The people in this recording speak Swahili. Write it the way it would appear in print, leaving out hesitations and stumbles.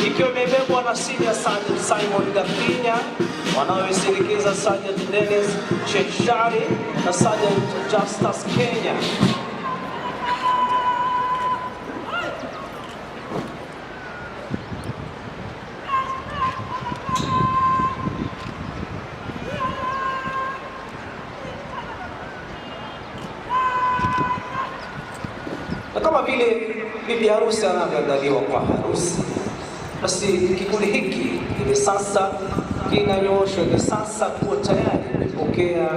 ikiwa imebebwa na Senior Sergeant Simon Gafinya, wanaoisindikiza Sergeant Dennis Cheshari na Sergeant Justus Kenya. Na kama vile bibi harusi anavyoandaliwa kwa harusi, basi kikundi hiki hivi sasa kinanyoshwa hivi sasa kuwa tayari kupokea